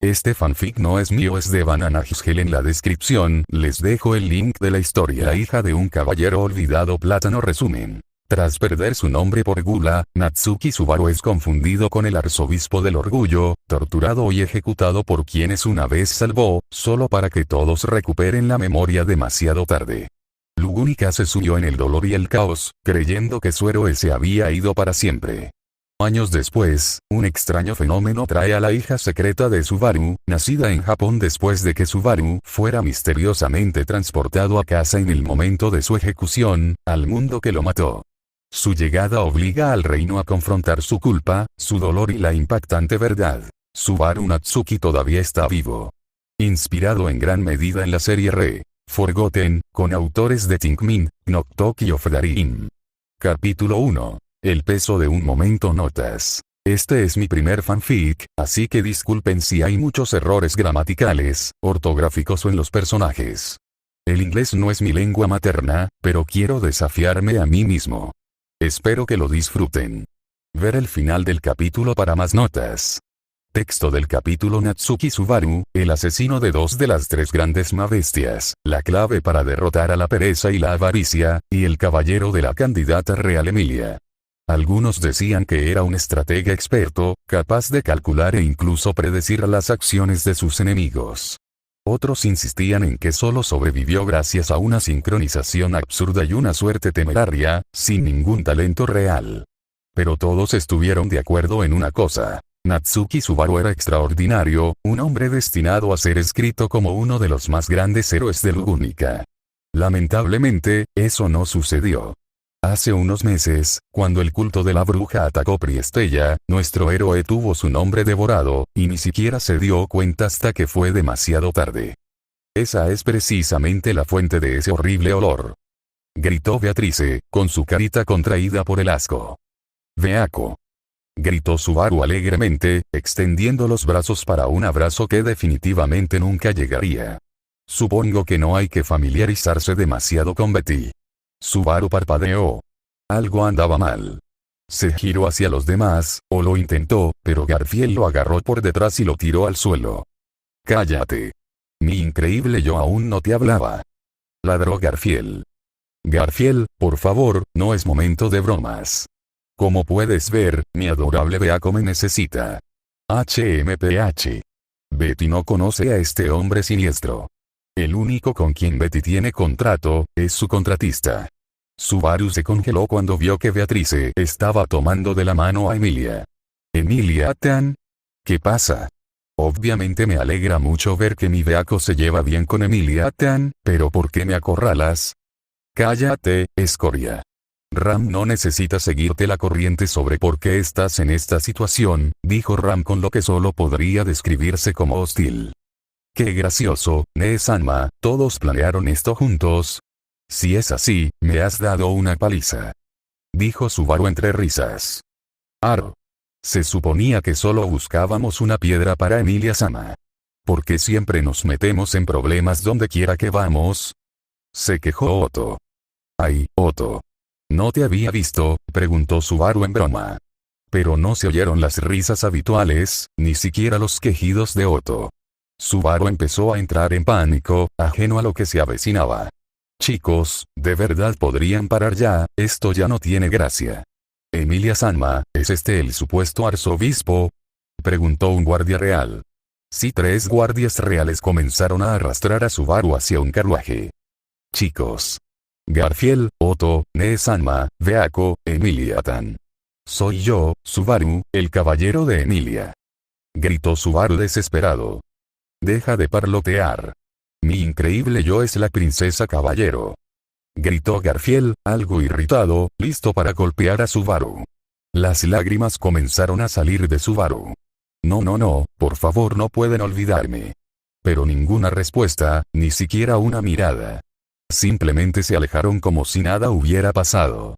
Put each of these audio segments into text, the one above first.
Este fanfic no es mío, es de Banana Husgel. En la descripción les dejo el link de la historia. La hija de un caballero olvidado. Plátano. Resumen. Tras perder su nombre por gula, Natsuki Subaru es confundido con el arzobispo del orgullo, torturado y ejecutado por quienes una vez salvó, solo para que todos recuperen la memoria demasiado tarde. Lugunica se sumió en el dolor y el caos, creyendo que su héroe se había ido para siempre. Años después, un extraño fenómeno trae a la hija secreta de Subaru, nacida en Japón después de que Subaru fuera misteriosamente transportado a casa en el momento de su ejecución, al mundo que lo mató. Su llegada obliga al reino a confrontar su culpa, su dolor y la impactante verdad. Subaru Natsuki todavía está vivo. Inspirado en gran medida en la serie Forgotten, con autores de Tinkmin, Noktok y Ofdarin. Capítulo 1. El peso de un momento. Notas. Este es mi primer fanfic, así que disculpen si hay muchos errores gramaticales, ortográficos o en los personajes. El inglés no es mi lengua materna, pero quiero desafiarme a mí mismo. Espero que lo disfruten. Ver el final del capítulo para más notas. Texto del capítulo. Natsuki Subaru, el asesino de dos de las tres grandes bestias, la clave para derrotar a la pereza y la avaricia, y el caballero de la candidata real Emilia. Algunos decían que era un estratega experto, capaz de calcular e incluso predecir las acciones de sus enemigos. Otros insistían en que solo sobrevivió gracias a una sincronización absurda y una suerte temeraria, sin ningún talento real. Pero todos estuvieron de acuerdo en una cosa. Natsuki Subaru era extraordinario, un hombre destinado a ser escrito como uno de los más grandes héroes de Lugunica. Lamentablemente, eso no sucedió. Hace unos meses, cuando el culto de la bruja atacó Priestella, nuestro héroe tuvo su nombre devorado, y ni siquiera se dio cuenta hasta que fue demasiado tarde. Esa es precisamente la fuente de ese horrible olor. Gritó Beatrice, con su carita contraída por el asco. Veaco. Gritó Subaru alegremente, extendiendo los brazos para un abrazo que definitivamente nunca llegaría. Supongo que no hay que familiarizarse demasiado con Betty. Subaru parpadeó. Algo andaba mal. Se giró hacia los demás, o lo intentó, pero Garfield lo agarró por detrás y lo tiró al suelo. «Cállate. Mi increíble yo aún no te hablaba», ladró Garfield. «Garfield, por favor, no es momento de bromas. Como puedes ver, mi adorable Beaco me necesita. HMPH. Betty no conoce a este hombre siniestro. El único con quien Betty tiene contrato, es su contratista». Subaru se congeló cuando vio que Beatrice estaba tomando de la mano a Emilia. «¿Emilia-tan? ¿Qué pasa?» «Obviamente me alegra mucho ver que mi Beaco se lleva bien con Emilia-tan, pero ¿por qué me acorralas?» «Cállate, escoria. Ram no necesita seguirte la corriente sobre por qué estás en esta situación», dijo Ram con lo que solo podría describirse como hostil. «Qué gracioso, Nee-sanma, ¿todos planearon esto juntos? Si es así, me has dado una paliza», dijo Subaru entre risas. «Aro. Se suponía que solo buscábamos una piedra para Emilia-sama. ¿Por qué siempre nos metemos en problemas donde quiera que vamos?», se quejó Otto. «Ay, Otto. ¿No te había visto?», preguntó Subaru en broma. Pero no se oyeron las risas habituales, ni siquiera los quejidos de Otto. Subaru empezó a entrar en pánico, ajeno a lo que se avecinaba. «Chicos, ¿de verdad podrían parar ya? Esto ya no tiene gracia». «Emilia-sanma, ¿es este el supuesto arzobispo?», preguntó un guardia real. Sí, 3 guardias reales comenzaron a arrastrar a Subaru hacia un carruaje. «Chicos. Garfield, Otto, Nee-sanma, Beaco, Emilia-tan. Soy yo, Subaru, el caballero de Emilia», gritó Subaru desesperado. «Deja de parlotear. Mi increíble yo es la princesa caballero», gritó Garfield, algo irritado, listo para golpear a Subaru. Las lágrimas comenzaron a salir de Subaru. No, por favor, no pueden olvidarme». Pero ninguna respuesta, ni siquiera una mirada. Simplemente se alejaron como si nada hubiera pasado.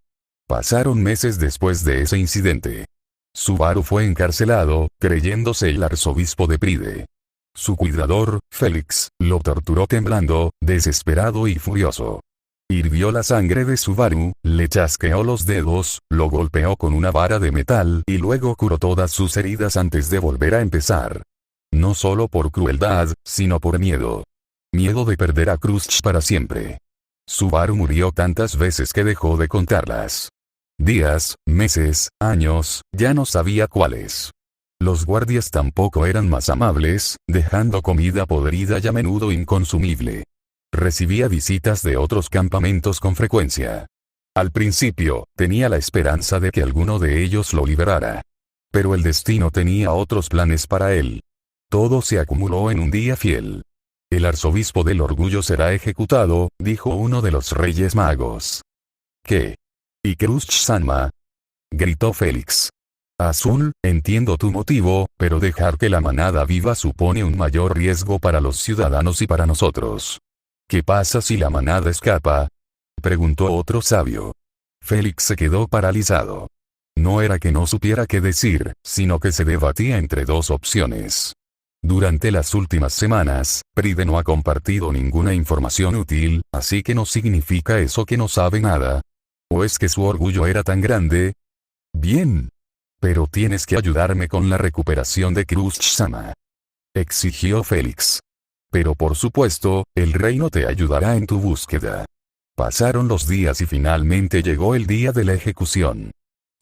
Pasaron meses después de ese incidente. Subaru fue encarcelado, creyéndose el arzobispo de Pride. Su cuidador, Félix, lo torturó temblando, desesperado y furioso. Hirvió la sangre de Subaru, le chasqueó los dedos, lo golpeó con una vara de metal y luego curó todas sus heridas antes de volver a empezar. No solo por crueldad, sino por miedo. Miedo de perder a Khrushchev para siempre. Subaru murió tantas veces que dejó de contarlas. Días, meses, años, ya no sabía cuáles. Los guardias tampoco eran más amables, dejando comida podrida y a menudo inconsumible. Recibía visitas de otros campamentos con frecuencia. Al principio, tenía la esperanza de que alguno de ellos lo liberara. Pero el destino tenía otros planes para él. Todo se acumuló en un día fiel. El arzobispo del orgullo será ejecutado, dijo uno de los reyes magos. ¿Qué? ¿Y Khrushchev-sama? Gritó Félix. Azul, entiendo tu motivo, pero dejar que la manada viva supone un mayor riesgo para los ciudadanos y para nosotros. ¿Qué pasa si la manada escapa? Preguntó otro sabio. Félix se quedó paralizado. No era que no supiera qué decir, sino que se debatía entre dos opciones. Durante las últimas semanas, Pride no ha compartido ninguna información útil, así que no significa eso que no sabe nada. ¿O es que su orgullo era tan grande? Bien. Pero tienes que ayudarme con la recuperación de Khrushchev-sama. Exigió Félix. Pero por supuesto, el reino te ayudará en tu búsqueda. Pasaron los días y finalmente llegó el día de la ejecución.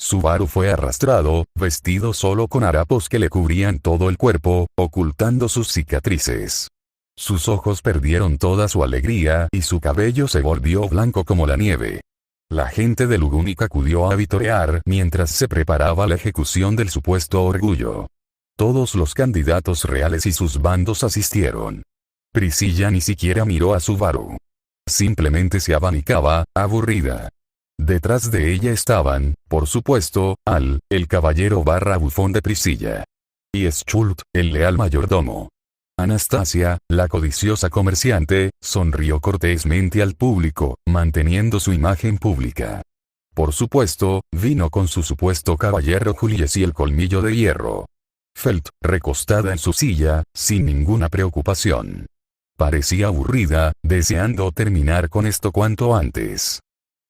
Subaru fue arrastrado, vestido solo con harapos que le cubrían todo el cuerpo, ocultando sus cicatrices. Sus ojos perdieron toda su alegría y su cabello se volvió blanco como la nieve. La gente de Lugunic acudió a vitorear mientras se preparaba la ejecución del supuesto orgullo. Todos los candidatos reales y sus bandos asistieron. Priscilla ni siquiera miró a Subaru. Simplemente se abanicaba, aburrida. Detrás de ella estaban, por supuesto, el caballero barra bufón de Priscilla. Y Schult, el leal mayordomo. Anastasia, la codiciosa comerciante, sonrió cortésmente al público, manteniendo su imagen pública. Por supuesto, vino con su supuesto caballero Julius y el colmillo de hierro. Felt, recostada en su silla, sin ninguna preocupación. Parecía aburrida, deseando terminar con esto cuanto antes.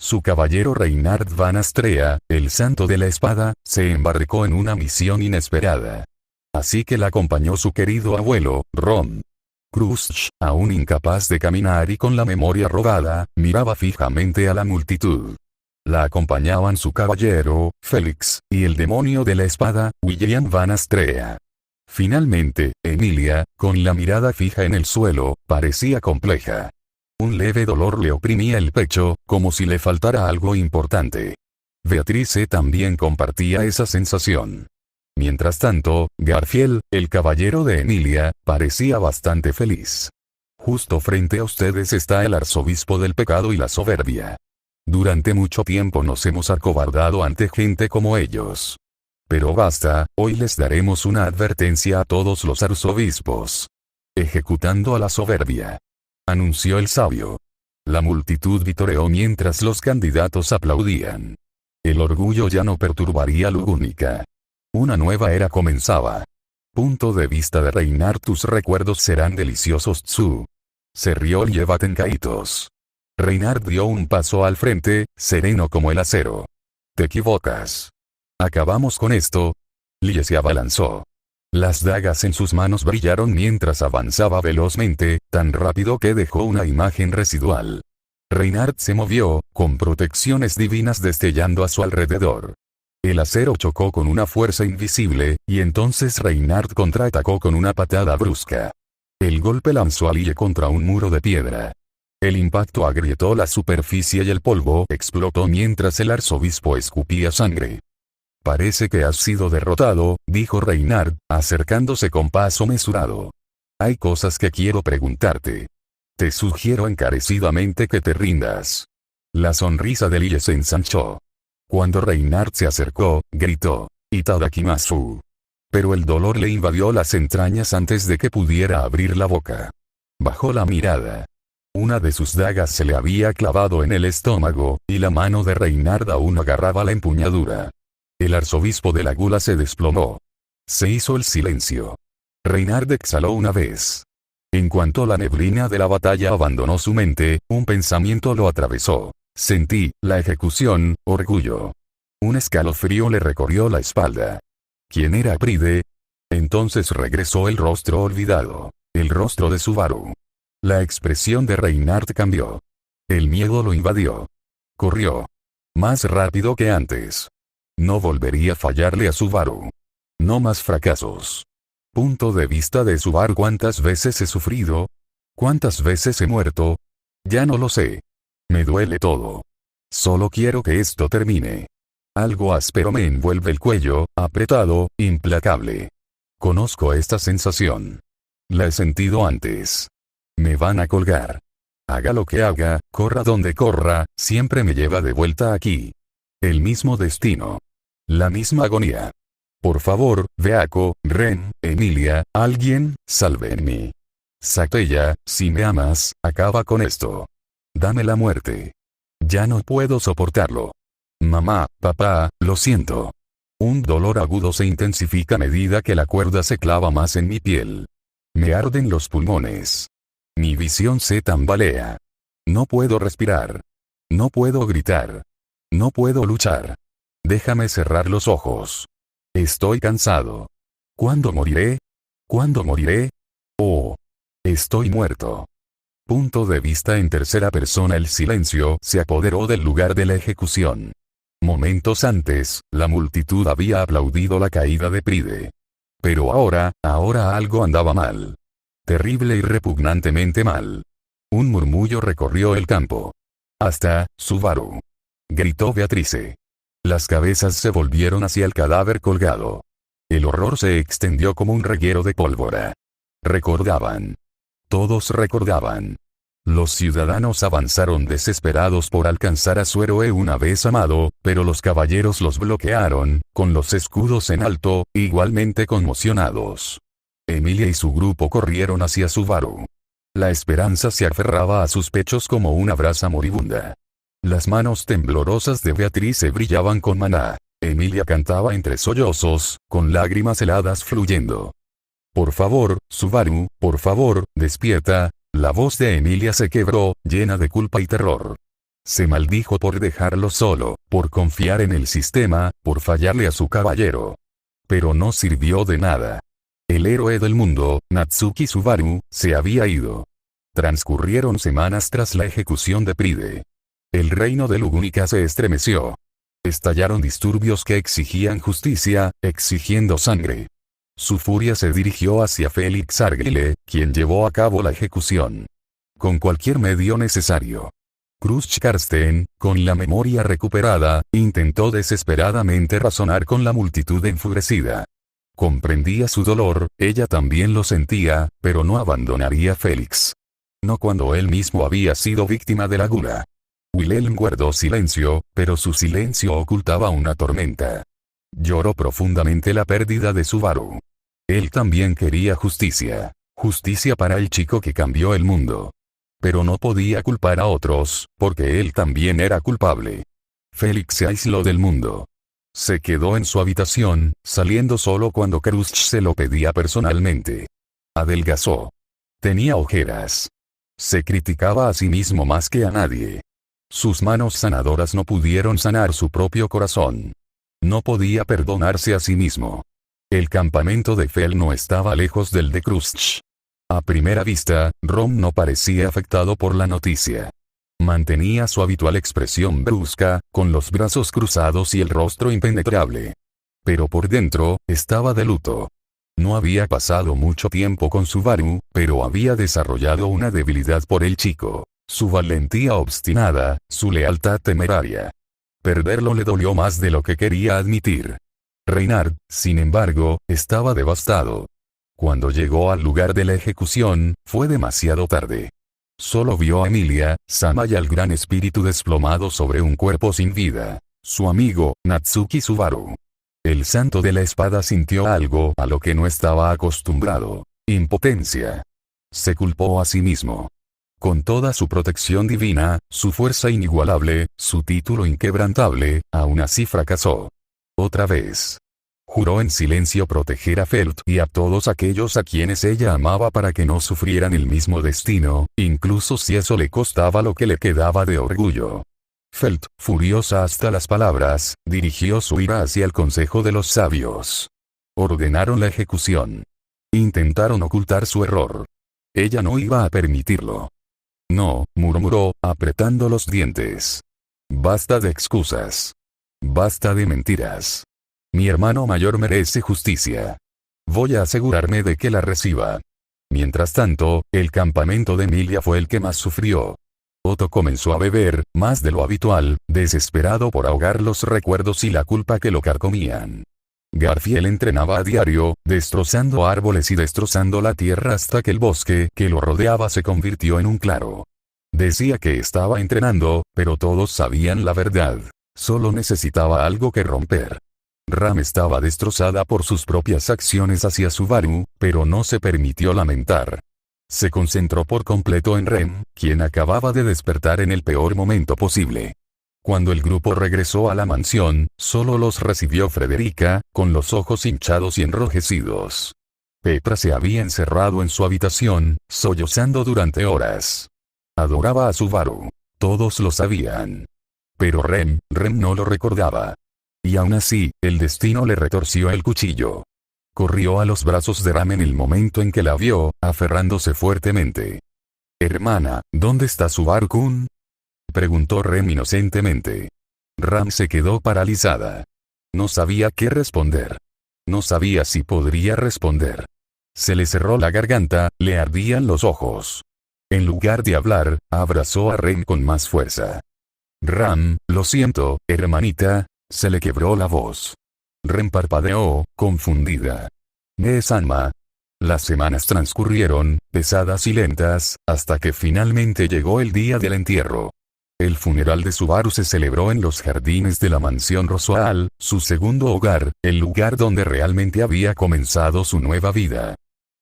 Su caballero Reinhard van Astrea, el santo de la espada, se embarcó en una misión inesperada. Así que la acompañó su querido abuelo, Ron. Khrushchev, aún incapaz de caminar y con la memoria robada, miraba fijamente a la multitud. La acompañaban su caballero, Félix, y el demonio de la espada, William van Astrea. Finalmente, Emilia, con la mirada fija en el suelo, parecía compleja. Un leve dolor le oprimía el pecho, como si le faltara algo importante. Beatrice también compartía esa sensación. Mientras tanto, Garfield, el caballero de Emilia, parecía bastante feliz. Justo frente a ustedes está el arzobispo del pecado y la soberbia. Durante mucho tiempo nos hemos acobardado ante gente como ellos. Pero basta, hoy les daremos una advertencia a todos los arzobispos. Ejecutando a la soberbia. Anunció el sabio. La multitud vitoreó mientras los candidatos aplaudían. El orgullo ya no perturbaría Lugúnica. Una nueva era comenzaba. Punto de vista de Reinhard, tus recuerdos serán deliciosos. Tsu. Se rió Lievatenkaitos. Reinhard dio un paso al frente, sereno como el acero. Te equivocas. ¿Acabamos con esto? Lie se abalanzó. Las dagas en sus manos brillaron mientras avanzaba velozmente, tan rápido que dejó una imagen residual. Reinhard se movió, con protecciones divinas destellando a su alrededor. El acero chocó con una fuerza invisible, y entonces Reinhard contraatacó con una patada brusca. El golpe lanzó a Lie contra un muro de piedra. El impacto agrietó la superficie y el polvo explotó mientras el arzobispo escupía sangre. Parece que has sido derrotado, dijo Reinhard, acercándose con paso mesurado. Hay cosas que quiero preguntarte. Te sugiero encarecidamente que te rindas. La sonrisa de Lie se ensanchó. Cuando Reinhard se acercó, gritó, Itadakimasu. Pero el dolor le invadió las entrañas antes de que pudiera abrir la boca. Bajó la mirada. Una de sus dagas se le había clavado en el estómago, y la mano de Reinhard aún agarraba la empuñadura. El arzobispo de la gula se desplomó. Se hizo el silencio. Reinhard exhaló una vez. En cuanto la neblina de la batalla abandonó su mente, un pensamiento lo atravesó. Sentí, la ejecución, orgullo. Un escalofrío le recorrió la espalda. ¿Quién era Pride? Entonces regresó el rostro olvidado. El rostro de Subaru. La expresión de Reinhardt cambió. El miedo lo invadió. Corrió. Más rápido que antes. No volvería a fallarle a Subaru. No más fracasos. Punto de vista de Subaru. ¿Cuántas veces he sufrido? ¿Cuántas veces he muerto? Ya no lo sé. Me duele todo. Solo quiero que esto termine. Algo áspero me envuelve el cuello, apretado, implacable. Conozco esta sensación. La he sentido antes. Me van a colgar. Haga lo que haga, corra donde corra, siempre me lleva de vuelta aquí. El mismo destino. La misma agonía. Por favor, Beako, Ren, Emilia, alguien, sálvenme. Satella, si me amas, acaba con esto. Dame la muerte. Ya no puedo soportarlo. Mamá, papá, lo siento. Un dolor agudo se intensifica a medida que la cuerda se clava más en mi piel. Me arden los pulmones. Mi visión se tambalea. No puedo respirar. No puedo gritar. No puedo luchar. Déjame cerrar los ojos. Estoy cansado. ¿Cuándo moriré? ¿Cuándo moriré? Oh. Estoy muerto. Punto de vista en tercera persona. El silencio se apoderó del lugar de la ejecución. Momentos antes, la multitud había aplaudido la caída de Pride. Pero ahora algo andaba mal. Terrible y repugnantemente mal. Un murmullo recorrió el campo. Hasta, Subaru. Gritó Beatrice. Las cabezas se volvieron hacia el cadáver colgado. El horror se extendió como un reguero de pólvora. Recordaban. Todos recordaban. Los ciudadanos avanzaron desesperados por alcanzar a su héroe una vez amado, pero los caballeros los bloquearon, con los escudos en alto, igualmente conmocionados. Emilia y su grupo corrieron hacia Subaru. La esperanza se aferraba a sus pechos como una brasa moribunda. Las manos temblorosas de Beatrice brillaban con maná. Emilia cantaba entre sollozos, con lágrimas heladas fluyendo. Por favor, Subaru, por favor, despierta. La voz de Emilia se quebró, llena de culpa y terror. Se maldijo por dejarlo solo, por confiar en el sistema, por fallarle a su caballero. Pero no sirvió de nada. El héroe del mundo, Natsuki Subaru, se había ido. Transcurrieron semanas tras la ejecución de Pride. El reino de Lugunica se estremeció. Estallaron disturbios que exigían justicia, exigiendo sangre. Su furia se dirigió hacia Félix Arguile, quien llevó a cabo la ejecución. Con cualquier medio necesario. Cruz Karsten, con la memoria recuperada, intentó desesperadamente razonar con la multitud enfurecida. Comprendía su dolor, ella también lo sentía, pero no abandonaría a Félix. No cuando él mismo había sido víctima de la gula. Wilhelm guardó silencio, pero su silencio ocultaba una tormenta. Lloró profundamente la pérdida de Subaru. Él también quería justicia. Justicia para el chico que cambió el mundo. Pero no podía culpar a otros, porque él también era culpable. Félix se aisló del mundo. Se quedó en su habitación, saliendo solo cuando Krusch se lo pedía personalmente. Adelgazó. Tenía ojeras. Se criticaba a sí mismo más que a nadie. Sus manos sanadoras no pudieron sanar su propio corazón. No podía perdonarse a sí mismo. El campamento de Fel no estaba lejos del de Krusch. A primera vista, Rom no parecía afectado por la noticia. Mantenía su habitual expresión brusca, con los brazos cruzados y el rostro impenetrable. Pero por dentro, estaba de luto. No había pasado mucho tiempo con Subaru, pero había desarrollado una debilidad por el chico. Su valentía obstinada, su lealtad temeraria. Perderlo le dolió más de lo que quería admitir. Reinhardt, sin embargo, estaba devastado. Cuando llegó al lugar de la ejecución, fue demasiado tarde. Solo vio a Emilia, Sama y al gran espíritu desplomado sobre un cuerpo sin vida. Su amigo, Natsuki Subaru. El santo de la espada sintió algo a lo que no estaba acostumbrado. Impotencia. Se culpó a sí mismo. Con toda su protección divina, su fuerza inigualable, su título inquebrantable, aún así fracasó. Otra vez. Juró en silencio proteger a Felt y a todos aquellos a quienes ella amaba para que no sufrieran el mismo destino, incluso si eso le costaba lo que le quedaba de orgullo. Felt, furiosa hasta las palabras, dirigió su ira hacia el consejo de los sabios. Ordenaron la ejecución. Intentaron ocultar su error. Ella no iba a permitirlo. No, murmuró, apretando los dientes. Basta de excusas. Basta de mentiras. Mi hermano mayor merece justicia. Voy a asegurarme de que la reciba. Mientras tanto, el campamento de Emilia fue el que más sufrió. Otto comenzó a beber, más de lo habitual, desesperado por ahogar los recuerdos y la culpa que lo carcomían. Garfield entrenaba a diario, destrozando árboles y destrozando la tierra hasta que el bosque que lo rodeaba se convirtió en un claro. Decía que estaba entrenando, pero todos sabían la verdad. Solo necesitaba algo que romper. Ram estaba destrozada por sus propias acciones hacia Subaru, pero no se permitió lamentar. Se concentró por completo en Rem, quien acababa de despertar en el peor momento posible. Cuando el grupo regresó a la mansión, solo los recibió Frederica, con los ojos hinchados y enrojecidos. Petra se había encerrado en su habitación, sollozando durante horas. Adoraba a Subaru. Todos lo sabían. Pero Rem no lo recordaba. Y aún así, el destino le retorció el cuchillo. Corrió a los brazos de Ram en el momento en que la vio, aferrándose fuertemente. «Hermana, ¿dónde está Subaru-kun?», preguntó Rem inocentemente. Ram se quedó paralizada. No sabía qué responder. No sabía si podría responder. Se le cerró la garganta, le ardían los ojos. En lugar de hablar, abrazó a Rem con más fuerza. «Ram, lo siento, hermanita», se le quebró la voz. Rem parpadeó, confundida. «Ne-sanma». Las semanas transcurrieron, pesadas y lentas, hasta que finalmente llegó el día del entierro. El funeral de Subaru se celebró en los jardines de la mansión Roswell, su segundo hogar, el lugar donde realmente había comenzado su nueva vida.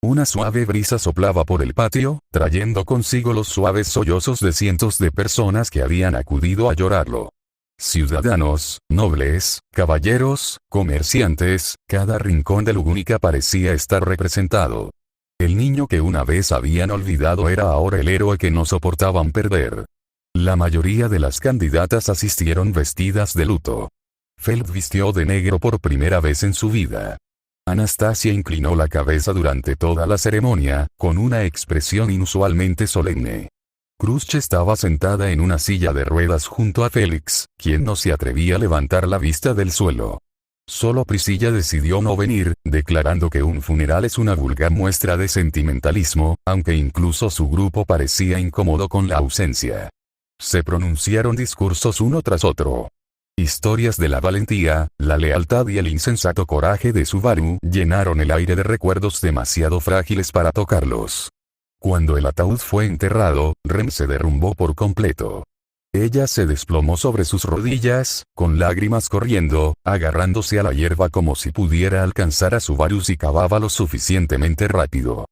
Una suave brisa soplaba por el patio, trayendo consigo los suaves sollozos de cientos de personas que habían acudido a llorarlo. Ciudadanos, nobles, caballeros, comerciantes, cada rincón de Lugúnica parecía estar representado. El niño que una vez habían olvidado era ahora el héroe que no soportaban perder. La mayoría de las candidatas asistieron vestidas de luto. Feld vistió de negro por primera vez en su vida. Anastasia inclinó la cabeza durante toda la ceremonia, con una expresión inusualmente solemne. Khrushchev estaba sentada en una silla de ruedas junto a Félix, quien no se atrevía a levantar la vista del suelo. Solo Priscilla decidió no venir, declarando que un funeral es una vulgar muestra de sentimentalismo, aunque incluso su grupo parecía incómodo con la ausencia. Se pronunciaron discursos uno tras otro. Historias de la valentía, la lealtad y el insensato coraje de Subaru llenaron el aire de recuerdos demasiado frágiles para tocarlos. Cuando el ataúd fue enterrado, Rem se derrumbó por completo. Ella se desplomó sobre sus rodillas, con lágrimas corriendo, agarrándose a la hierba como si pudiera alcanzar a Subaru si cavaba lo suficientemente rápido.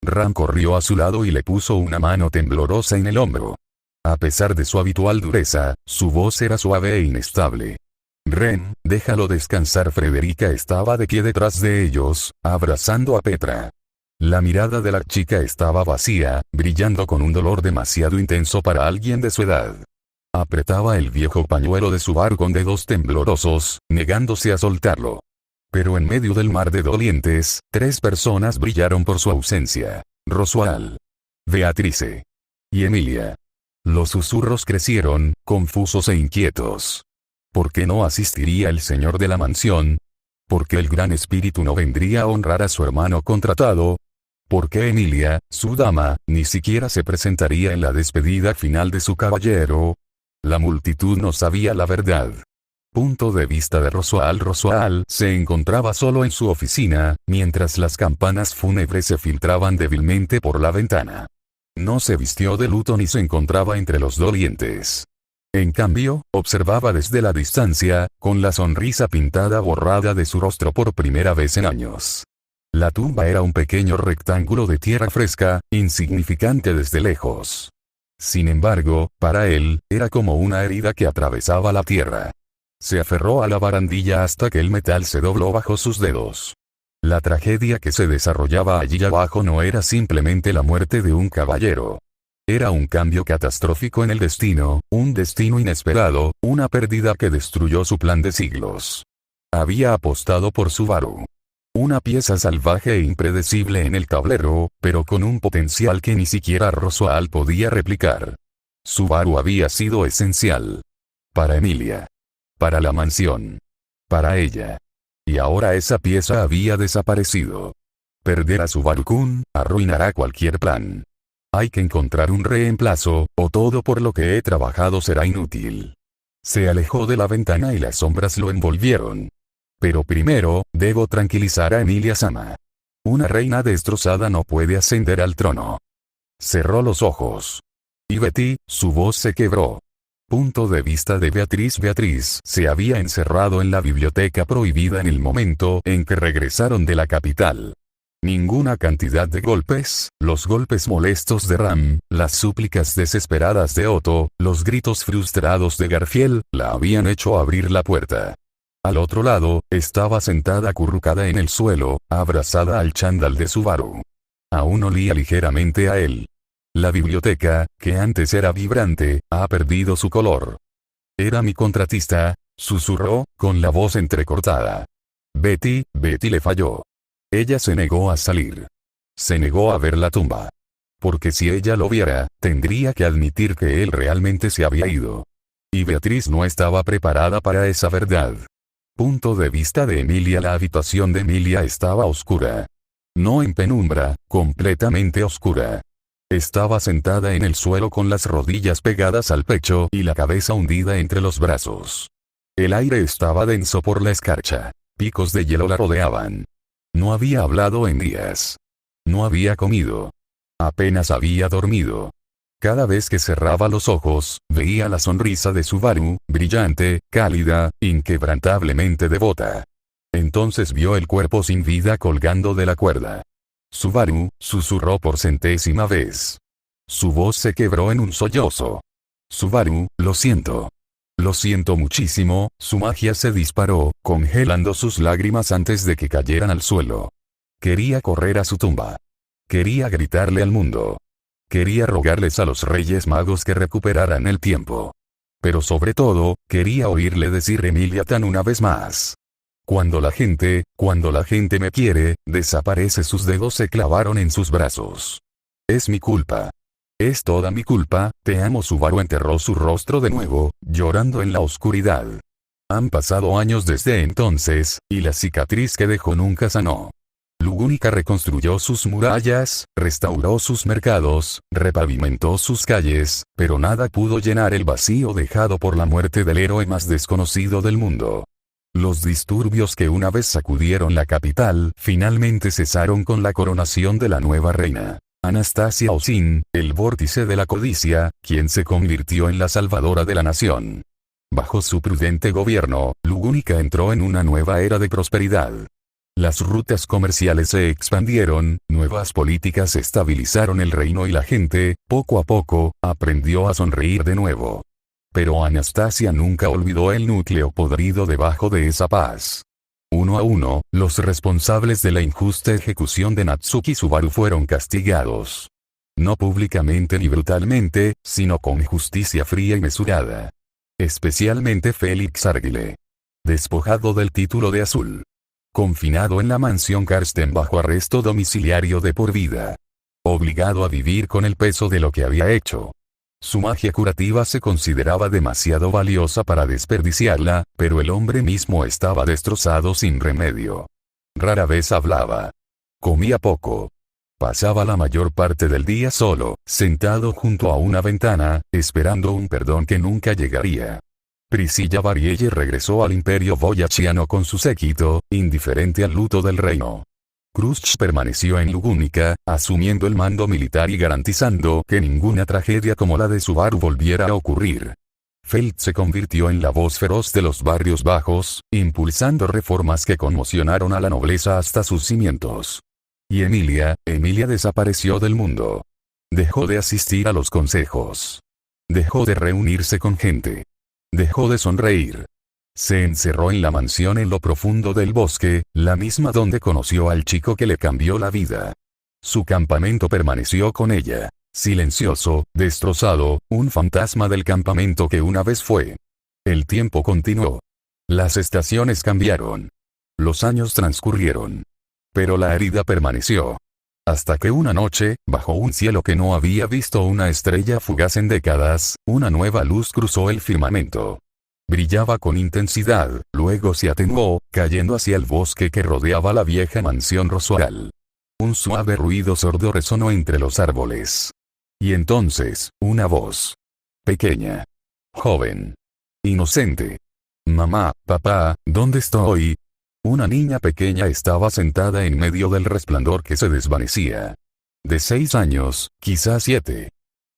Ram corrió a su lado y le puso una mano temblorosa en el hombro. A pesar de su habitual dureza, su voz era suave e inestable. «Rem, déjalo descansar». Frederica estaba de pie detrás de ellos, abrazando a Petra. La mirada de la chica estaba vacía, brillando con un dolor demasiado intenso para alguien de su edad. Apretaba el viejo pañuelo de Subaru con dedos temblorosos, negándose a soltarlo. Pero en medio del mar de dolientes, 3 personas brillaron por su ausencia: Roswell, Beatrice y Emilia. Los susurros crecieron, confusos e inquietos. ¿Por qué no asistiría el señor de la mansión? ¿Por qué el gran espíritu no vendría a honrar a su hermano contratado? ¿Por qué Emilia, su dama, ni siquiera se presentaría en la despedida final de su caballero? La multitud no sabía la verdad. Punto de vista de Roswell. Roswell se encontraba solo en su oficina, mientras las campanas fúnebres se filtraban débilmente por la ventana. No se vistió de luto ni se encontraba entre los dolientes. En cambio, observaba desde la distancia, con la sonrisa pintada borrada de su rostro por primera vez en años. La tumba era un pequeño rectángulo de tierra fresca, insignificante desde lejos. Sin embargo, para él, era como una herida que atravesaba la tierra. Se aferró a la barandilla hasta que el metal se dobló bajo sus dedos. La tragedia que se desarrollaba allí abajo no era simplemente la muerte de un caballero. Era un cambio catastrófico en el destino, un destino inesperado, una pérdida que destruyó su plan de siglos. Había apostado por Subaru. Una pieza salvaje e impredecible en el tablero, pero con un potencial que ni siquiera Roswell podía replicar. Subaru había sido esencial. Para Emilia. Para la mansión. Para ella. Y ahora esa pieza había desaparecido. Perder a Subaru-kun arruinará cualquier plan. Hay que encontrar un reemplazo, o todo por lo que he trabajado será inútil. Se alejó de la ventana y las sombras lo envolvieron. Pero primero, debo tranquilizar a Emilia-sama. Una reina destrozada no puede ascender al trono. Cerró los ojos. Y Betty, su voz se quebró. Punto de vista de Beatriz. Beatriz se había encerrado en la biblioteca prohibida en el momento en que regresaron de la capital. Ninguna cantidad de golpes, los golpes molestos de Ram, las súplicas desesperadas de Otto, los gritos frustrados de Garfield, la habían hecho abrir la puerta. Al otro lado, estaba sentada acurrucada en el suelo, abrazada al chándal de Subaru. Aún olía ligeramente a él. La biblioteca, que antes era vibrante, ha perdido su color. Era mi contratista, susurró, con la voz entrecortada. Betty le falló. Ella se negó a salir. Se negó a ver la tumba. Porque si ella lo viera, tendría que admitir que él realmente se había ido. Y Beatriz no estaba preparada para esa verdad. Punto de vista de Emilia. La habitación de Emilia estaba oscura. No en penumbra, completamente oscura. Estaba sentada en el suelo con las rodillas pegadas al pecho y la cabeza hundida entre los brazos. El aire estaba denso por la escarcha. Picos de hielo la rodeaban. No había hablado en días. No había comido. Apenas había dormido. Cada vez que cerraba los ojos, veía la sonrisa de Subaru, brillante, cálida, inquebrantablemente devota. Entonces vio el cuerpo sin vida colgando de la cuerda. Subaru, susurró por centésima vez. Su voz se quebró en un sollozo. Subaru, lo siento. Lo siento muchísimo. Su magia se disparó, congelando sus lágrimas antes de que cayeran al suelo. Quería correr a su tumba. Quería gritarle al mundo. Quería rogarles a los Reyes Magos que recuperaran el tiempo. Pero sobre todo, quería oírle decir Emilia-tan una vez más. Cuando la gente me quiere, desaparece. Sus dedos se clavaron en sus brazos. Es mi culpa. Es toda mi culpa. Te amo. Subaru enterró su rostro de nuevo, llorando en la oscuridad. Han pasado años desde entonces, y la cicatriz que dejó nunca sanó. Lugúnica reconstruyó sus murallas, restauró sus mercados, repavimentó sus calles, pero nada pudo llenar el vacío dejado por la muerte del héroe más desconocido del mundo. Los disturbios que una vez sacudieron la capital finalmente cesaron con la coronación de la nueva reina. Anastasia Osin, el vórtice de la codicia, quien se convirtió en la salvadora de la nación. Bajo su prudente gobierno, Lugúnica entró en una nueva era de prosperidad. Las rutas comerciales se expandieron, nuevas políticas estabilizaron el reino y la gente, poco a poco, aprendió a sonreír de nuevo. Pero Anastasia nunca olvidó el núcleo podrido debajo de esa paz. Uno a uno, los responsables de la injusta ejecución de Natsuki Subaru fueron castigados. No públicamente ni brutalmente, sino con justicia fría y mesurada. Especialmente Félix Arguile. Despojado del título de azul. Confinado en la mansión Karsten bajo arresto domiciliario de por vida. Obligado a vivir con el peso de lo que había hecho. Su magia curativa se consideraba demasiado valiosa para desperdiciarla, pero el hombre mismo estaba destrozado sin remedio. Rara vez hablaba. Comía poco. Pasaba la mayor parte del día solo, sentado junto a una ventana, esperando un perdón que nunca llegaría. Priscilla Varielle regresó al imperio boyachiano con su séquito, indiferente al luto del reino. Khrushchev permaneció en Lugúnica, asumiendo el mando militar y garantizando que ninguna tragedia como la de Subaru volviera a ocurrir. Feld se convirtió en la voz feroz de los barrios bajos, impulsando reformas que conmocionaron a la nobleza hasta sus cimientos. Y Emilia desapareció del mundo. Dejó de asistir a los consejos. Dejó de reunirse con gente. Dejó de sonreír. Se encerró en la mansión en lo profundo del bosque, la misma donde conoció al chico que le cambió la vida. Su campamento permaneció con ella, silencioso, destrozado, un fantasma del campamento que una vez fue. El tiempo continuó. Las estaciones cambiaron. Los años transcurrieron. Pero la herida permaneció. Hasta que una noche, bajo un cielo que no había visto una estrella fugaz en décadas, una nueva luz cruzó el firmamento. Brillaba con intensidad, luego se atenuó, cayendo hacia el bosque que rodeaba la vieja mansión Roswell. Un suave ruido sordo resonó entre los árboles. Y entonces, una voz. Pequeña. Joven. Inocente. Mamá, papá, ¿dónde estoy? Una niña pequeña estaba sentada en medio del resplandor que se desvanecía. De 6 años, quizás 7.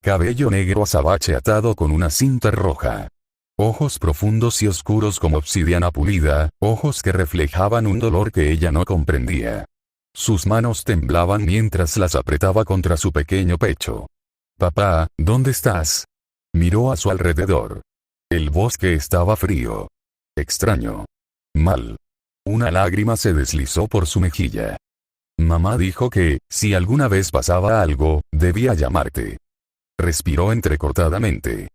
Cabello negro azabache atado con una cinta roja. Ojos profundos y oscuros como obsidiana pulida, ojos que reflejaban un dolor que ella no comprendía. Sus manos temblaban mientras las apretaba contra su pequeño pecho. Papá, ¿dónde estás? Miró a su alrededor. El bosque estaba frío. Extraño. Mal. Una lágrima se deslizó por su mejilla. Mamá dijo que, si alguna vez pasaba algo, debía llamarte. Respiró entrecortadamente.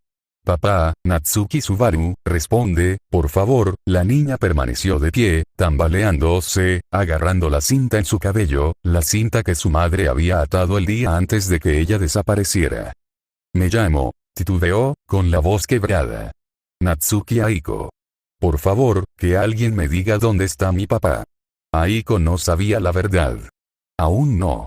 Papá, Natsuki Subaru, responde, por favor. La niña permaneció de pie, tambaleándose, agarrando la cinta en su cabello, la cinta que su madre había atado el día antes de que ella desapareciera. Me llamo, titubeó, con la voz quebrada. Natsuki Aiko. Por favor, que alguien me diga dónde está mi papá. Aiko no sabía la verdad. Aún no.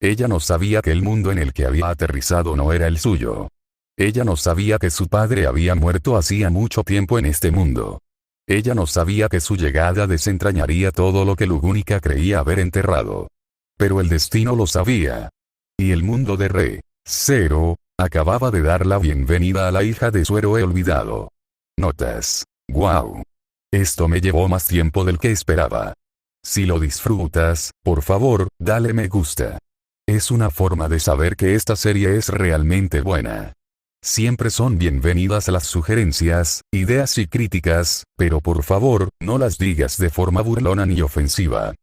Ella no sabía que el mundo en el que había aterrizado no era el suyo. Ella no sabía que su padre había muerto hacía mucho tiempo en este mundo. Ella no sabía que su llegada desentrañaría todo lo que Lugúnica creía haber enterrado. Pero el destino lo sabía. Y el mundo de Re-Zero acababa de dar la bienvenida a la hija de su héroe olvidado. Notas. Wow. Esto me llevó más tiempo del que esperaba. Si lo disfrutas, por favor, dale me gusta. Es una forma de saber que esta serie es realmente buena. Siempre son bienvenidas las sugerencias, ideas y críticas, pero por favor, no las digas de forma burlona ni ofensiva.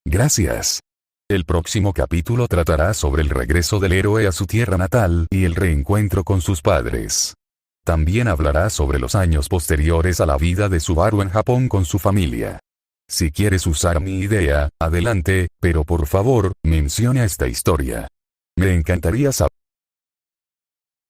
Gracias. El próximo capítulo tratará sobre el regreso del héroe a su tierra natal y el reencuentro con sus padres. También hablará sobre los años posteriores a la vida de Subaru en Japón con su familia. Si quieres usar mi idea, adelante, pero por favor, menciona esta historia. Me encantaría saber.